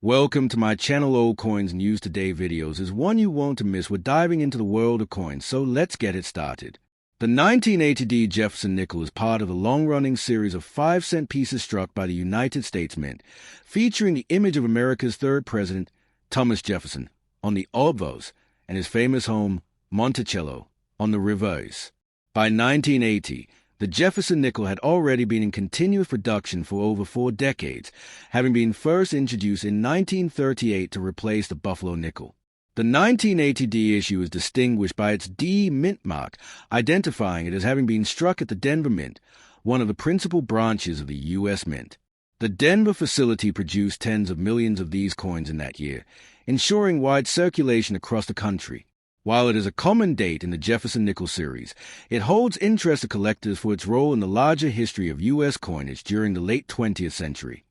Welcome to my channel. Old Coins News Today videos is one you won't miss. We're diving into the world of coins, so let's get it started. The 1980 Jefferson nickel is part of the long-running series of 5-cent pieces struck by the United States Mint, featuring the image of America's third president, Thomas Jefferson, on the obverse, and his famous home, Monticello, on the reverse. By 1980, the Jefferson nickel had already been in continuous production for over 4 decades, having been first introduced in 1938 to replace the Buffalo nickel. The 1980 D issue is distinguished by its D mint mark, identifying it as having been struck at the Denver Mint, one of the principal branches of the U.S. Mint. The Denver facility produced tens of millions of these coins in that year, ensuring wide circulation across the country. While it is a common date in the Jefferson nickel series, it holds interest of collectors for its role in the larger history of U.S. coinage during the late 20th century.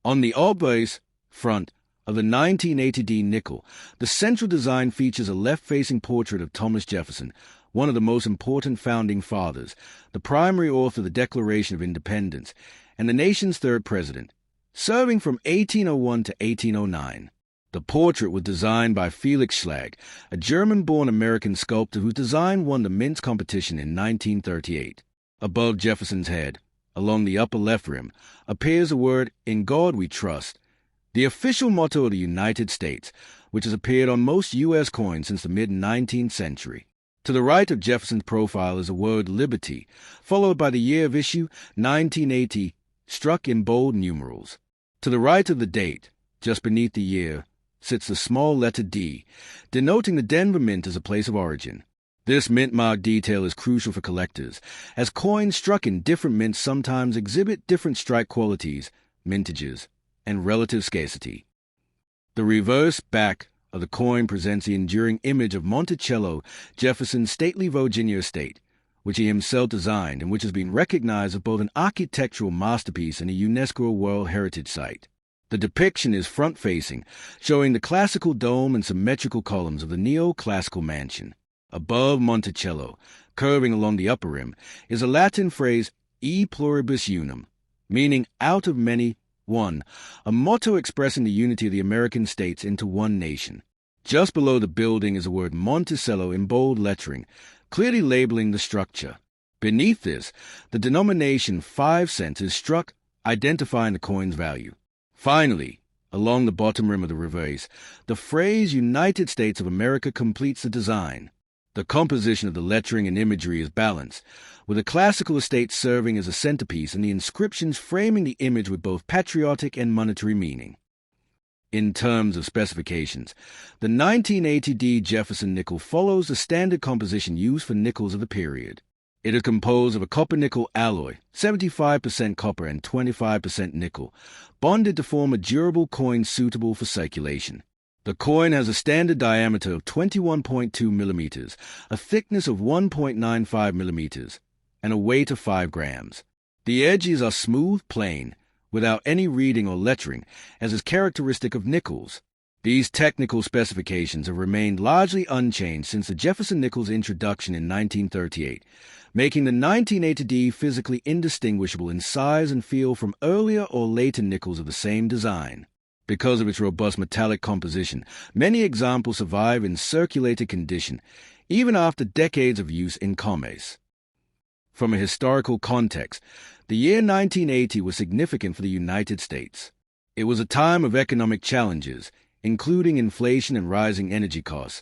On the obverse front of the 1980 D nickel, the central design features a left-facing portrait of Thomas Jefferson, one of the most important founding fathers, the primary author of the Declaration of Independence, and the nation's third president, serving from 1801 to 1809. The portrait was designed by Felix Schlag, a German-born American sculptor whose design won the Mint's competition in 1938. Above Jefferson's head, along the upper left rim, appears the word, "In God We Trust," the official motto of the United States, which has appeared on most U.S. coins since the mid-19th century. To the right of Jefferson's profile is the word "Liberty," followed by the year of issue, 1980, struck in bold numerals. To the right of the date, just beneath the year, sits the small letter D, denoting the Denver Mint as a place of origin. This mint mark detail is crucial for collectors, as coins struck in different mints sometimes exhibit different strike qualities, mintages, and relative scarcity. The reverse back of the coin presents the enduring image of Monticello, Jefferson's stately Virginia estate, which he himself designed and which has been recognized as both an architectural masterpiece and a UNESCO World Heritage Site. The depiction is front-facing, showing the classical dome and symmetrical columns of the neoclassical mansion. Above Monticello, curving along the upper rim, is a Latin phrase, E pluribus unum, meaning out of many, one, a motto expressing the unity of the American states into one nation. Just below the building is the word Monticello in bold lettering, clearly labeling the structure. Beneath this, the denomination 5 cents is struck, identifying the coin's value. Finally, along the bottom rim of the reverse, the phrase United States of America completes the design. The composition of the lettering and imagery is balanced, with the classical estate serving as a centerpiece and the inscriptions framing the image with both patriotic and monetary meaning. In terms of specifications, the 1980 D Jefferson nickel follows the standard composition used for nickels of the period. It is composed of a copper-nickel alloy, 75% copper and 25% nickel, bonded to form a durable coin suitable for circulation. The coin has a standard diameter of 21.2 millimeters, a thickness of 1.95 millimeters, and a weight of 5 grams. The edges are smooth, plain, without any reading or lettering, as is characteristic of nickels. These technical specifications have remained largely unchanged since the Jefferson nickel's introduction in 1938, making the 1980 D physically indistinguishable in size and feel from earlier or later nickels of the same design. Because of its robust metallic composition, many examples survive in circulated condition, even after decades of use in commerce. From a historical context, the year 1980 was significant for the United States. It was a time of economic challenges, including inflation and rising energy costs,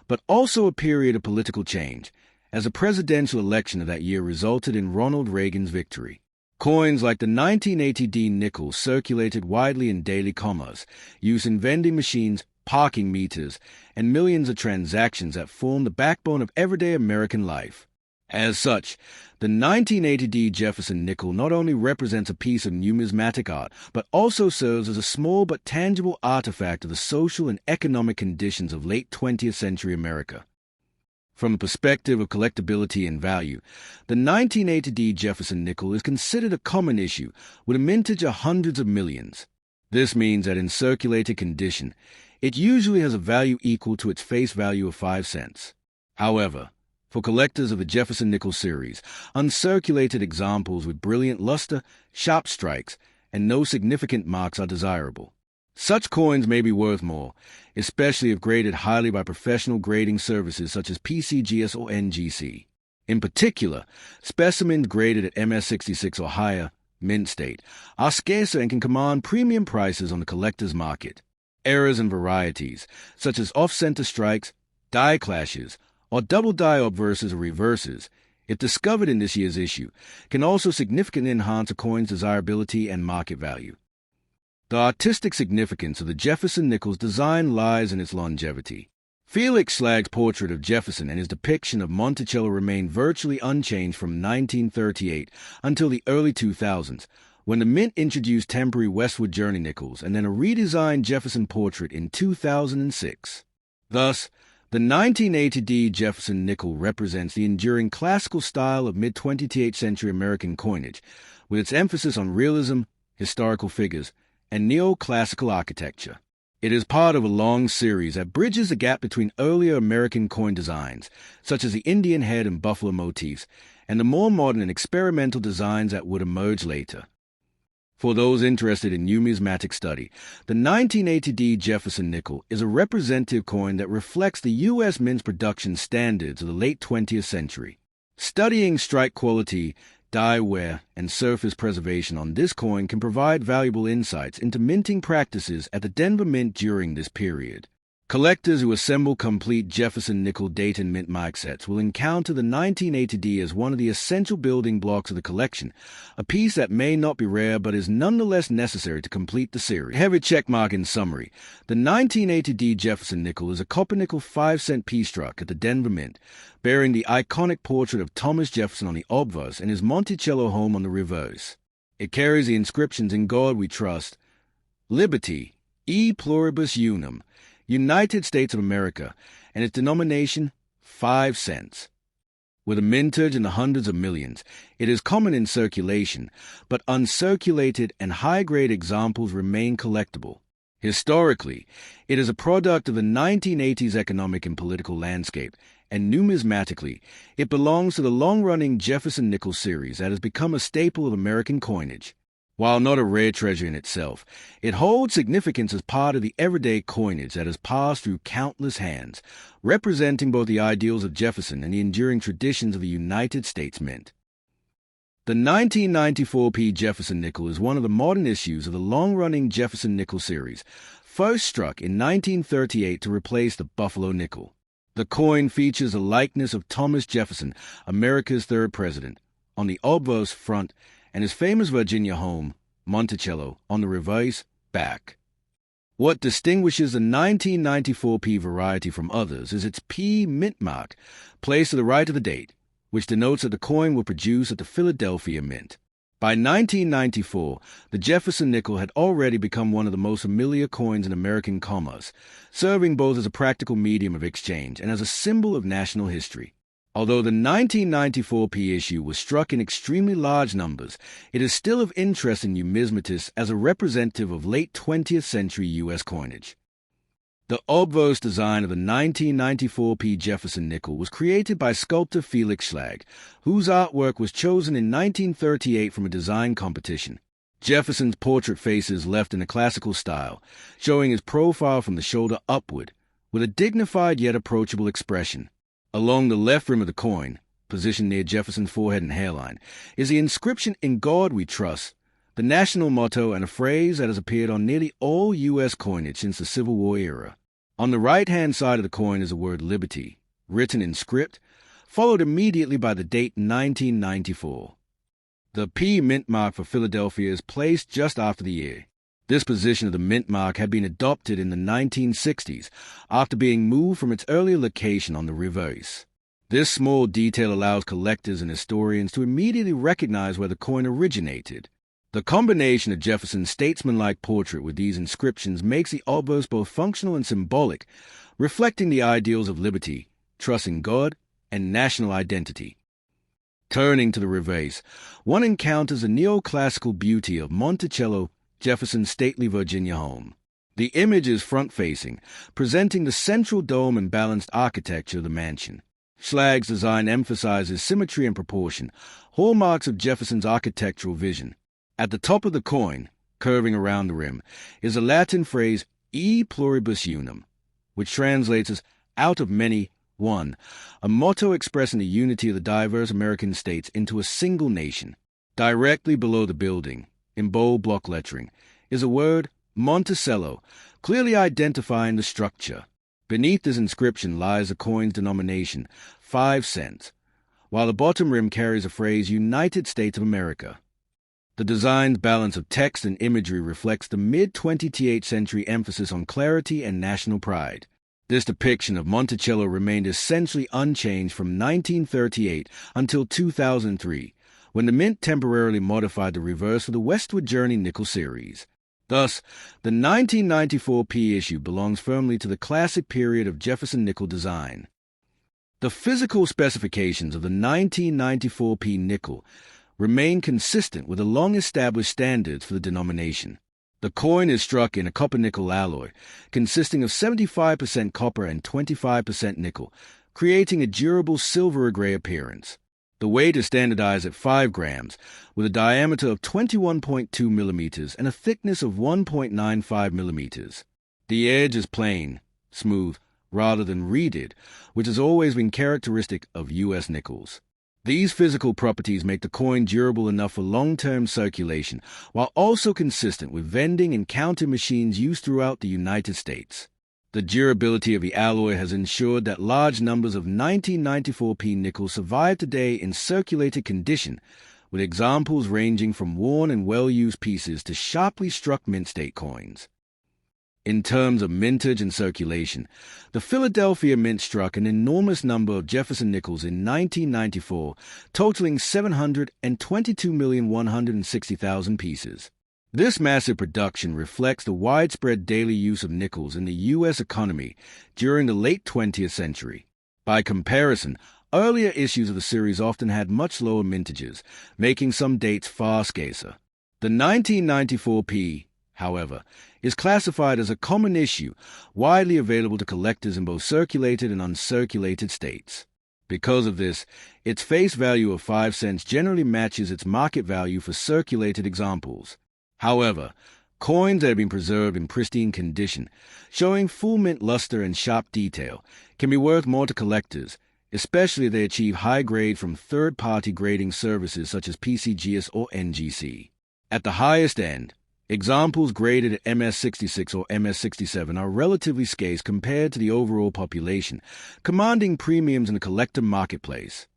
but also a period of political change, as a presidential election of that year resulted in Ronald Reagan's victory. Coins like the 1980 D nickel circulated widely in daily commerce, used in vending machines, parking meters, and millions of transactions that form the backbone of everyday American life. As such, the 1980 D Jefferson nickel not only represents a piece of numismatic art, but also serves as a small but tangible artifact of the social and economic conditions of late 20th century America. From the perspective of collectability and value, the 1980 D Jefferson nickel is considered a common issue, with a mintage of hundreds of millions. This means that in circulated condition, it usually has a value equal to its face value of 5 cents. However, for collectors of the Jefferson nickel series, uncirculated examples with brilliant luster, sharp strikes, and no significant marks are desirable. Such coins may be worth more, especially if graded highly by professional grading services such as PCGS or NGC. In particular, specimens graded at MS66 or higher, mint state, are scarcer and can command premium prices on the collector's market. Errors and varieties, such as off-center strikes, die clashes, or double die obverses or reverses, if discovered in this year's issue, can also significantly enhance a coin's desirability and market value. The artistic significance of the Jefferson nickel's design lies in its longevity. Felix Schlag's portrait of Jefferson and his depiction of Monticello remained virtually unchanged from 1938 until the early 2000s, when the Mint introduced temporary Westwood Journey nickels and then a redesigned Jefferson portrait in 2006. Thus, the 1980D Jefferson nickel represents the enduring classical style of mid-20th century American coinage, with its emphasis on realism, historical figures, and neoclassical architecture. It is part of a long series that bridges the gap between earlier American coin designs, such as the Indian head and buffalo motifs, and the more modern and experimental designs that would emerge later. For those interested in numismatic study, the 1980D Jefferson nickel is a representative coin that reflects the U.S. Mint's production standards of the late 20th century. Studying strike quality, die wear, and surface preservation on this coin can provide valuable insights into minting practices at the Denver Mint during this period. Collectors who assemble complete Jefferson nickel date and mint mark sets will encounter the 1980D as one of the essential building blocks of the collection, a piece that may not be rare but is nonetheless necessary to complete the series. Heavy checkmark in summary. The 1980D Jefferson nickel is a copper nickel 5-cent piece struck at the Denver Mint, bearing the iconic portrait of Thomas Jefferson on the obverse and his Monticello home on the reverse. It carries the inscriptions "In God We Trust," "Liberty," "E Pluribus Unum," United States of America, and its denomination, 5 cents. With a mintage in the hundreds of millions, it is common in circulation, but uncirculated and high-grade examples remain collectible. Historically, it is a product of the 1980s economic and political landscape, and numismatically, it belongs to the long-running Jefferson nickel series that has become a staple of American coinage. While not a rare treasure in itself, it holds significance as part of the everyday coinage that has passed through countless hands, representing both the ideals of Jefferson and the enduring traditions of the United States Mint. The 1994P Jefferson nickel is one of the modern issues of the long-running Jefferson nickel series, first struck in 1938 to replace the Buffalo nickel. The coin features a likeness of Thomas Jefferson, America's third president, on the obverse front, and his famous Virginia home, Monticello, on the reverse back. What distinguishes the 1994P variety from others is its P mint mark, placed to the right of the date, which denotes that the coin was produced at the Philadelphia Mint. By 1994, the Jefferson nickel had already become one of the most familiar coins in American commerce, serving both as a practical medium of exchange and as a symbol of national history. Although the 1994P issue was struck in extremely large numbers, it is still of interest in numismatists as a representative of late 20th century U.S. coinage. The obverse design of the 1994P Jefferson nickel was created by sculptor Felix Schlag, whose artwork was chosen in 1938 from a design competition. Jefferson's portrait face is left in a classical style, showing his profile from the shoulder upward, with a dignified yet approachable expression. Along the left rim of the coin, positioned near Jefferson's forehead and hairline, is the inscription "In God We Trust," the national motto and a phrase that has appeared on nearly all U.S. coinage since the Civil War era. On the right-hand side of the coin is the word "Liberty," written in script, followed immediately by the date 1994. The P mint mark for Philadelphia is placed just after the year. This position of the mint mark had been adopted in the 1960s after being moved from its earlier location on the reverse. This small detail allows collectors and historians to immediately recognize where the coin originated. The combination of Jefferson's statesmanlike portrait with these inscriptions makes the obverse both functional and symbolic, reflecting the ideals of liberty, trust in God, and national identity. Turning to the reverse, one encounters the neoclassical beauty of Monticello, Jefferson's stately Virginia home. The image is front-facing, presenting the central dome and balanced architecture of the mansion. Schlag's design emphasizes symmetry and proportion, hallmarks of Jefferson's architectural vision. At the top of the coin, curving around the rim, is the Latin phrase e pluribus unum, which translates as out of many, one, a motto expressing the unity of the diverse American states into a single nation. Directly below the building, in bold block lettering, is a word Monticello, clearly identifying the structure. Beneath this inscription lies the coin's denomination, 5 cents, while the bottom rim carries a phrase United States of America. The design's balance of text and imagery reflects the mid-20th century emphasis on clarity and national pride. This depiction of Monticello remained essentially unchanged from 1938 until 2003, when the Mint temporarily modified the reverse for the Westward Journey nickel series. Thus, the 1994 P issue belongs firmly to the classic period of Jefferson nickel design. The physical specifications of the 1994 P nickel remain consistent with the long-established standards for the denomination. The coin is struck in a copper-nickel alloy, consisting of 75% copper and 25% nickel, creating a durable silver-gray appearance. The weight is standardized at 5 grams, with a diameter of 21.2 millimeters and a thickness of 1.95 millimeters. The edge is plain, smooth, rather than reeded, which has always been characteristic of U.S. nickels. These physical properties make the coin durable enough for long-term circulation, while also consistent with vending and counting machines used throughout the United States. The durability of the alloy has ensured that large numbers of 1994 P nickels survive today in circulated condition, with examples ranging from worn and well-used pieces to sharply struck mint state coins. In terms of mintage and circulation, the Philadelphia Mint struck an enormous number of Jefferson nickels in 1994, totaling 722,160,000 pieces. This massive production reflects the widespread daily use of nickels in the U.S. economy during the late 20th century. By comparison, earlier issues of the series often had much lower mintages, making some dates far scarcer. The 1994 P, however, is classified as a common issue, widely available to collectors in both circulated and uncirculated states. Because of this, its face value of 5 cents generally matches its market value for circulated examples. However, coins that have been preserved in pristine condition, showing full mint luster and sharp detail, can be worth more to collectors, especially if they achieve high grade from third-party grading services such as PCGS or NGC. At the highest end, examples graded at MS-66 or MS-67 are relatively scarce compared to the overall population, commanding premiums in the collector marketplace.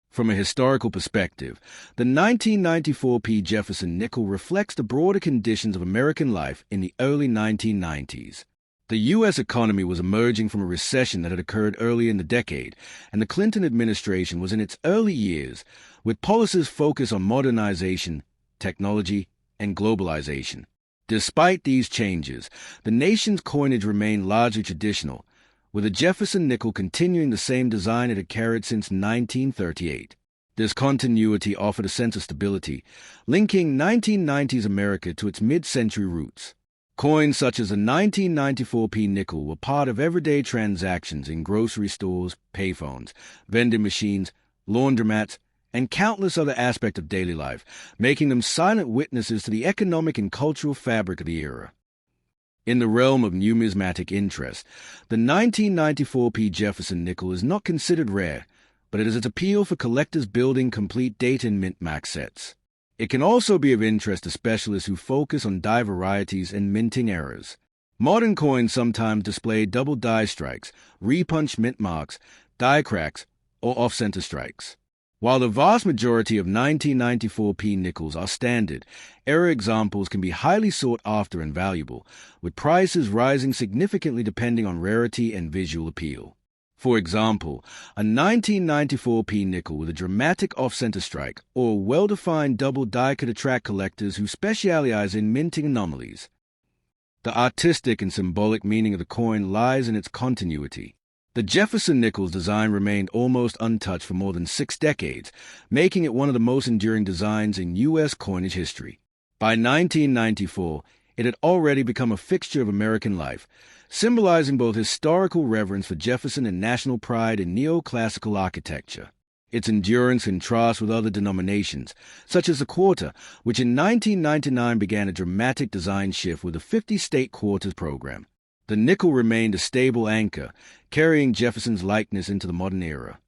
From a historical perspective, the 1994 P. Jefferson nickel reflects the broader conditions of American life in the early 1990s. The U.S. economy was emerging from a recession that had occurred early in the decade, and the Clinton administration was in its early years, with policies focused on modernization, technology, and globalization. Despite these changes, the nation's coinage remained largely traditional, with the Jefferson nickel continuing the same design it had carried since 1938. This continuity offered a sense of stability, linking 1990s America to its mid-century roots. Coins such as the 1994 P nickel were part of everyday transactions in grocery stores, payphones, vending machines, laundromats, and countless other aspects of daily life, making them silent witnesses to the economic and cultural fabric of the era. In the realm of numismatic interest, the 1994 P. Jefferson nickel is not considered rare, but it is its appeal for collectors building complete date and mint max sets. It can also be of interest to specialists who focus on die varieties and minting errors. Modern coins sometimes display double die strikes, repunched mint marks, die cracks, or off-center strikes. While the vast majority of 1994 P nickels are standard, error examples can be highly sought after and valuable, with prices rising significantly depending on rarity and visual appeal. For example, a 1994 P nickel with a dramatic off-center strike or a well-defined double die could attract collectors who specialize in minting anomalies. The artistic and symbolic meaning of the coin lies in its continuity. The Jefferson nickel's design remained almost untouched for more than 6 decades, making it one of the most enduring designs in U.S. coinage history. By 1994, it had already become a fixture of American life, symbolizing both historical reverence for Jefferson and national pride in neoclassical architecture. its endurance contrasts with other denominations, such as the quarter, which in 1999 began a dramatic design shift with the 50-state quarters program. The nickel remained a stable anchor, carrying Jefferson's likeness into the modern era.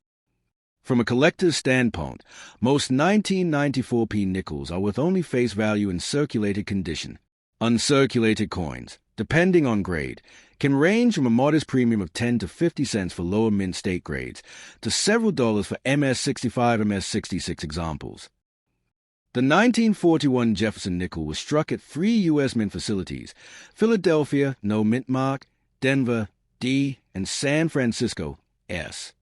From a collector's standpoint, most 1994p nickels are with only face value in circulated condition. Uncirculated coins, depending on grade, can range from a modest premium of 10 to 50 cents for lower mint state grades to several dollars for MS-65, MS-66 examples. The 1941 Jefferson nickel was struck at 3 U.S. mint facilities: Philadelphia, no mint mark; Denver, D; and San Francisco, S.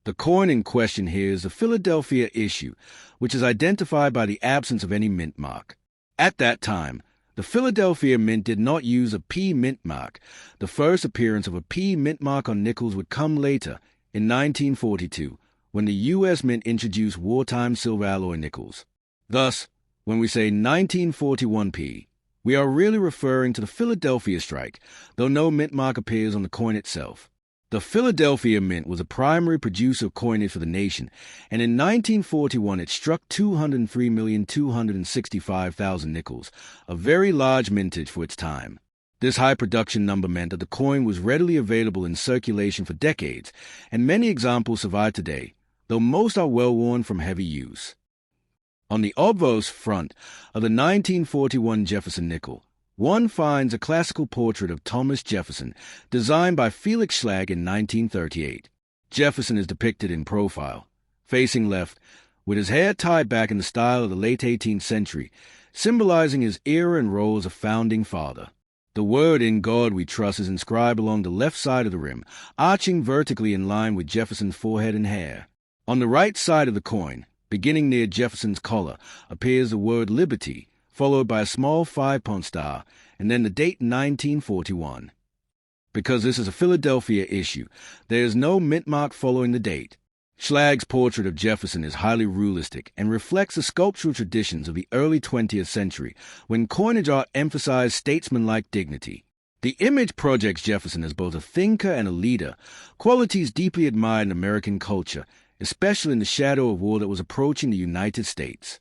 The coin in question here is the Philadelphia issue, which is identified by the absence of any mint mark. At that time, the Philadelphia Mint did not use a P mint mark. The first appearance of a P mint mark on nickels would come later, in 1942, when the U.S. Mint introduced wartime silver alloy nickels. Thus, when we say 1941p, we are really referring to the Philadelphia strike, though no mint mark appears on the coin itself. The Philadelphia Mint was a primary producer of coinage for the nation, and in 1941 it struck 203,265,000 nickels, a very large mintage for its time. This high production number meant that the coin was readily available in circulation for decades, and many examples survive today, though most are well worn from heavy use. On the obverse front of the 1941 Jefferson nickel, one finds a classical portrait of Thomas Jefferson, designed by Felix Schlag in 1938. Jefferson is depicted in profile, facing left, with his hair tied back in the style of the late 18th century, symbolizing his era and role as a founding father. The word "In God We Trust" is inscribed along the left side of the rim, arching vertically in line with Jefferson's forehead and hair. On the right side of the coin, beginning near Jefferson's collar, appears the word "Liberty," followed by a small 5-point star, and then the date 1941. Because this is a Philadelphia issue, there is no mint mark following the date. Schlag's portrait of Jefferson is highly realistic and reflects the sculptural traditions of the early 20th century, when coinage art emphasized statesmanlike dignity. The image projects Jefferson as both a thinker and a leader, qualities deeply admired in American culture, especially in the shadow of war that was approaching the United States.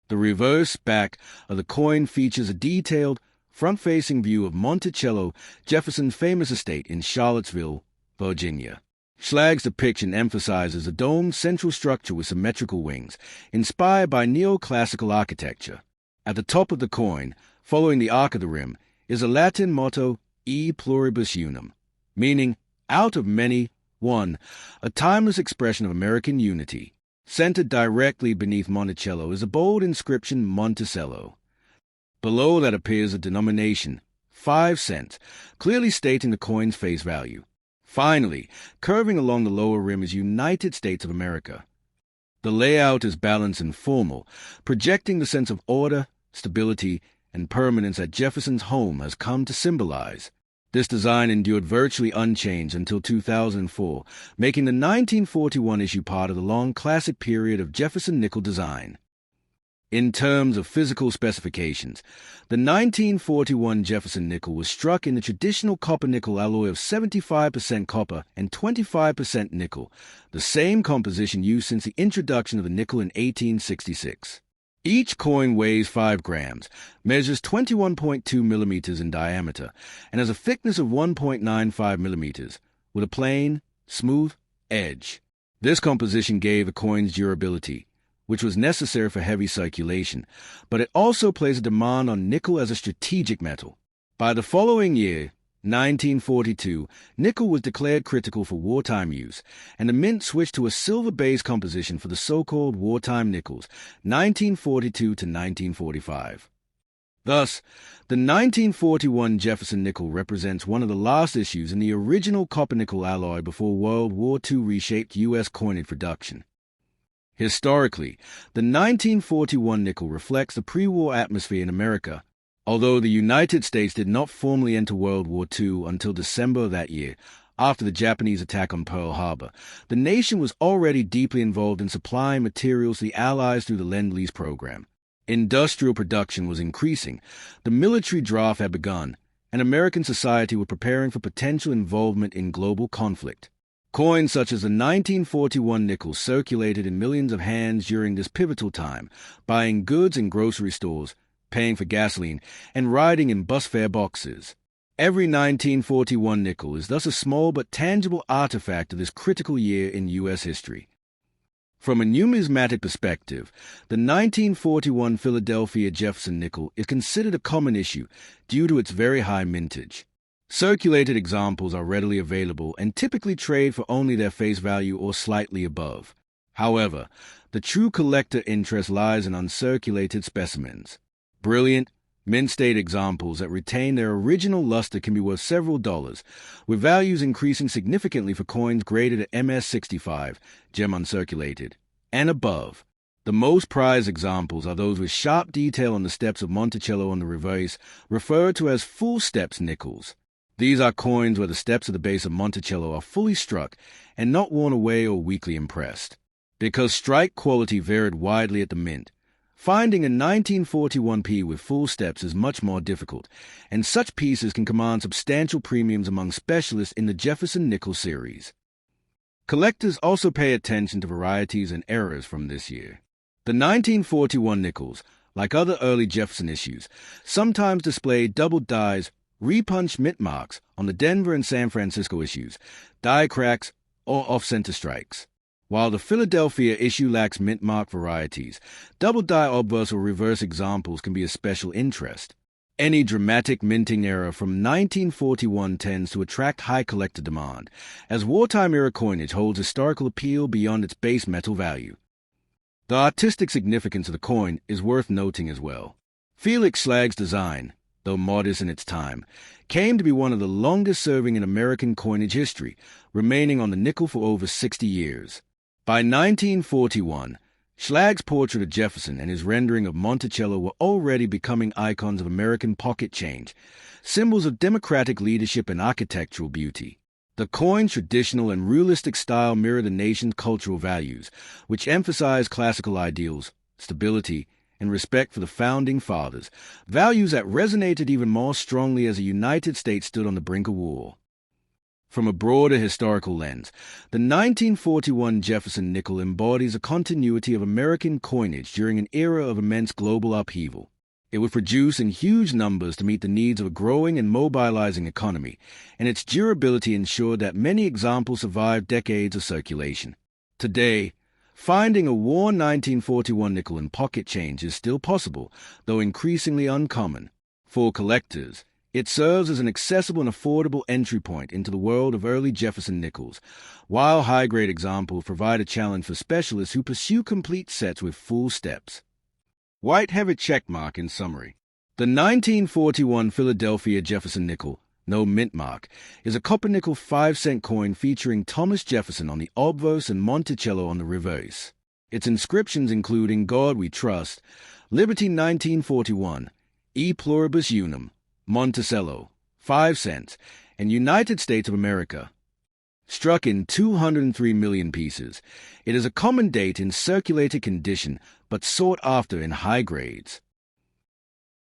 The reverse back of the coin features a detailed, front-facing view of Monticello, Jefferson's famous estate in Charlottesville, Virginia. Schlag's depiction emphasizes a domed central structure with symmetrical wings, inspired by neoclassical architecture. At the top of the coin, following the arc of the rim, is a Latin motto, E pluribus unum, meaning, out of many, one, a timeless expression of American unity. Centered directly beneath Monticello is a bold inscription, Monticello. Below that appears a denomination, 5 cents, clearly stating the coin's face value. Finally, curving along the lower rim is United States of America. The layout is balanced and formal, projecting the sense of order, stability, and permanence that Jefferson's home has come to symbolize. This design endured virtually unchanged until 2004, making the 1941 issue part of the long classic period of Jefferson nickel design. In terms of physical specifications, the 1941 Jefferson nickel was struck in the traditional copper-nickel alloy of 75% copper and 25% nickel, the same composition used since the introduction of the nickel in 1866. Each coin weighs 5 grams, measures 21.2 millimeters in diameter, and has a thickness of 1.95 millimeters, with a plain, smooth edge. This composition gave the coin's durability, which was necessary for heavy circulation, but it also placed a demand on nickel as a strategic metal. By the following year, 1942, nickel was declared critical for wartime use, and the mint switched to a silver-based composition for the so-called wartime nickels, 1942 to 1945. Thus, the 1941 Jefferson nickel represents one of the last issues in the original copper-nickel alloy before World War II reshaped U.S. coinage production. Historically, the 1941 nickel reflects the pre-war atmosphere in America. Although the United States did not formally enter World War II until December of that year, after the Japanese attack on Pearl Harbor, the nation was already deeply involved in supplying materials to the Allies through the Lend-Lease program. Industrial production was increasing, the military draft had begun, and American society was preparing for potential involvement in global conflict. Coins such as the 1941 nickel circulated in millions of hands during this pivotal time, buying goods in grocery stores, paying for gasoline, and riding in bus fare boxes. Every 1941 nickel is thus a small but tangible artifact of this critical year in U.S. history. From a numismatic perspective, the 1941 Philadelphia Jefferson nickel is considered a common issue due to its very high mintage. Circulated examples are readily available and typically trade for only their face value or slightly above. However, the true collector interest lies in uncirculated specimens. Brilliant, mint-state examples that retain their original luster can be worth several dollars, with values increasing significantly for coins graded at MS65, gem uncirculated, and above. The most prized examples are those with sharp detail on the steps of Monticello on the reverse, referred to as full steps nickels. These are coins where the steps of the base of Monticello are fully struck and not worn away or weakly impressed. Because strike quality varied widely at the mint, finding a 1941p with full steps is much more difficult, and such pieces can command substantial premiums among specialists in the Jefferson nickel series. Collectors also pay attention to varieties and errors from this year. The 1941 nickels, like other early Jefferson issues, sometimes display double dies, repunched mint marks on the Denver and San Francisco issues, die cracks, or off-center strikes. While the Philadelphia issue lacks mint mark varieties, double die obverse or reverse examples can be of special interest. Any dramatic minting error from 1941 tends to attract high collector demand, as wartime-era coinage holds historical appeal beyond its base metal value. The artistic significance of the coin is worth noting as well. Felix Schlage's design, though modest in its time, came to be one of the longest-serving in American coinage history, remaining on the nickel for over 60 years. By 1941, Schlage's portrait of Jefferson and his rendering of Monticello were already becoming icons of American pocket change, symbols of democratic leadership and architectural beauty. The coin's traditional and realistic style mirror the nation's cultural values, which emphasize classical ideals, stability, and respect for the Founding Fathers, values that resonated even more strongly as the United States stood on the brink of war. From a broader historical lens, the 1941 Jefferson nickel embodies a continuity of American coinage during an era of immense global upheaval. It was produced in huge numbers to meet the needs of a growing and mobilizing economy, and its durability ensured that many examples survived decades of circulation. Today, finding a worn 1941 nickel in pocket change is still possible, though increasingly uncommon. For collectors, it serves as an accessible and affordable entry point into the world of early Jefferson nickels, while high-grade examples provide a challenge for specialists who pursue complete sets with full steps. White heavy checkmark in summary. The 1941 Philadelphia Jefferson nickel, no mint mark, is a copper-nickel 5-cent coin featuring Thomas Jefferson on the obverse and Monticello on the reverse. Its inscriptions include "In God We Trust," "Liberty 1941," "E Pluribus Unum," "Monticello," 5 cents, and "United States of America." Struck in 203 million pieces, it is a common date in circulated condition but sought after in high grades.